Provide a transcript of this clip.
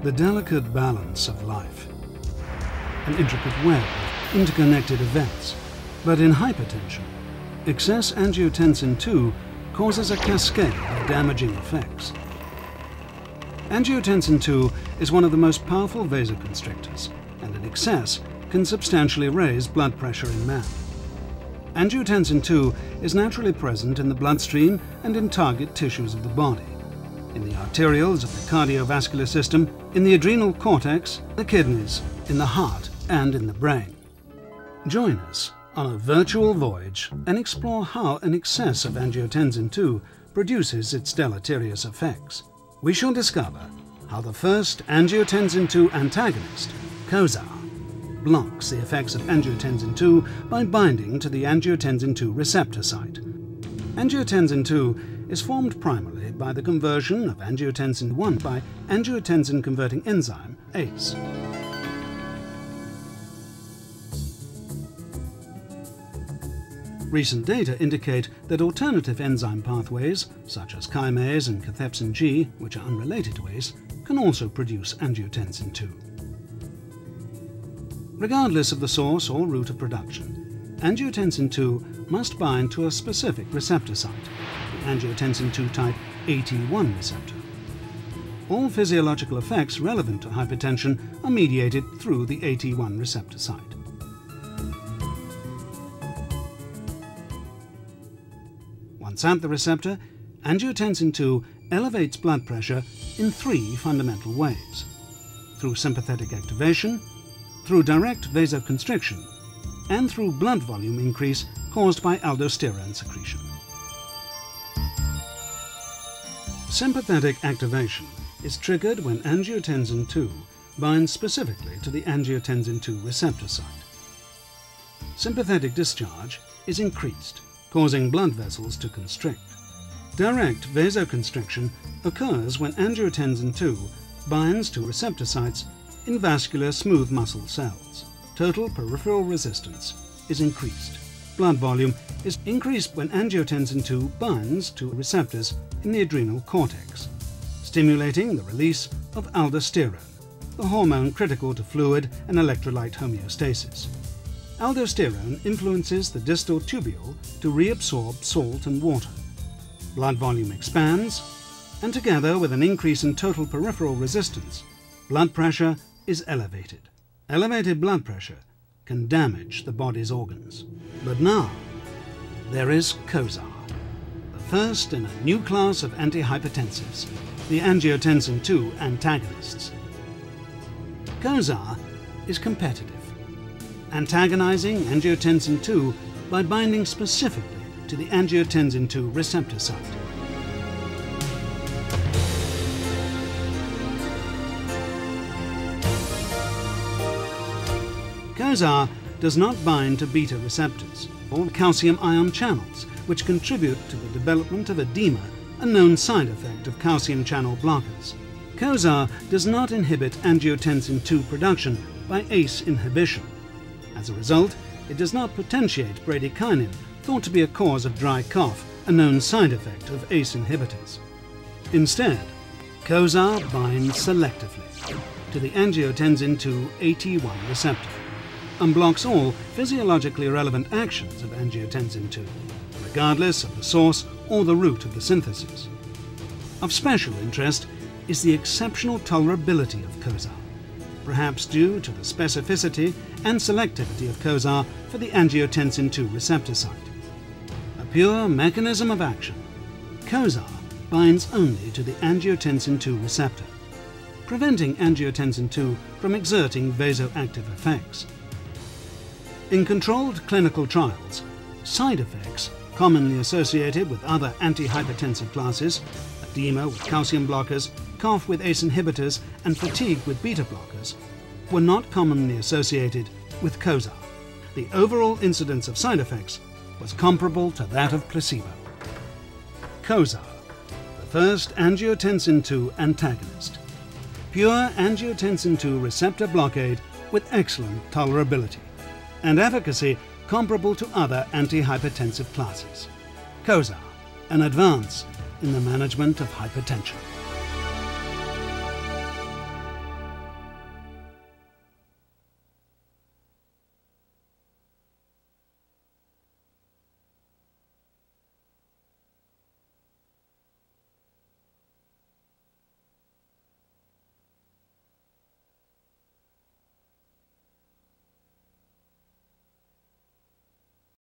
the delicate balance of life, an intricate web of interconnected events. But in hypertension, excess angiotensin II causes a cascade of damaging effects. Angiotensin II is one of the most powerful vasoconstrictors, and in excess can substantially raise blood pressure in man. Angiotensin II is naturally present in the bloodstream and in target tissues of the body, in the arterioles of the cardiovascular system, in the adrenal cortex, the kidneys, in the heart, and in the brain. Join us on a virtual voyage and explore how an excess of angiotensin II produces its deleterious effects. We shall discover how the first angiotensin II antagonist, Cozaar, blocks the effects of angiotensin II by binding to the angiotensin II receptor site. Angiotensin II is formed primarily by the conversion of angiotensin I by angiotensin-converting enzyme, ACE. Recent data indicate that alternative enzyme pathways, such as chymase and cathepsin G, which are unrelated to ACE, can also produce angiotensin II. Regardless of the source or route of production, angiotensin II must bind to a specific receptor site, the angiotensin II type AT1 receptor. All physiological effects relevant to hypertension are mediated through the AT1 receptor site. Once at the receptor, angiotensin II elevates blood pressure in three fundamental ways: through sympathetic activation, through direct vasoconstriction, and through blood volume increase caused by aldosterone secretion. Sympathetic activation is triggered when angiotensin II binds specifically to the angiotensin II receptor site. Sympathetic discharge is increased, causing blood vessels to constrict. Direct vasoconstriction occurs when angiotensin II binds to receptor sites in vascular smooth muscle cells. Total peripheral resistance is increased. Blood volume is increased when angiotensin II binds to receptors in the adrenal cortex, stimulating the release of aldosterone, the hormone critical to fluid and electrolyte homeostasis. Aldosterone influences the distal tubule to reabsorb salt and water. Blood volume expands, and together with an increase in total peripheral resistance, blood pressure is elevated. Elevated blood pressure can damage the body's organs. But now, there is Cozaar, the first in a new class of antihypertensives, the angiotensin II antagonists. Cozaar is competitive, antagonizing angiotensin II by binding specifically to the angiotensin II receptor site. Cozaar does not bind to beta receptors or calcium ion channels, which contribute to the development of edema, a known side effect of calcium channel blockers. Cozaar does not inhibit angiotensin II production by ACE inhibition. As a result, it does not potentiate bradykinin, thought to be a cause of dry cough, a known side effect of ACE inhibitors. Instead, Cozaar binds selectively to the angiotensin II AT1 receptor and blocks all physiologically relevant actions of angiotensin II, regardless of the source or the route of the synthesis. Of special interest is the exceptional tolerability of Cozaar, perhaps due to the specificity and selectivity of Cozaar for the angiotensin II receptor site. A pure mechanism of action, Cozaar binds only to the angiotensin II receptor, preventing angiotensin II from exerting vasoactive effects. In controlled clinical trials, side effects commonly associated with other antihypertensive classes, edema with calcium blockers, cough with ACE inhibitors, and fatigue with beta blockers, were not commonly associated with Cozaar. The overall incidence of side effects was comparable to that of placebo. Cozaar, the first angiotensin II antagonist. Pure angiotensin II receptor blockade with excellent tolerability and efficacy comparable to other antihypertensive classes. Cozaar, an advance in the management of hypertension.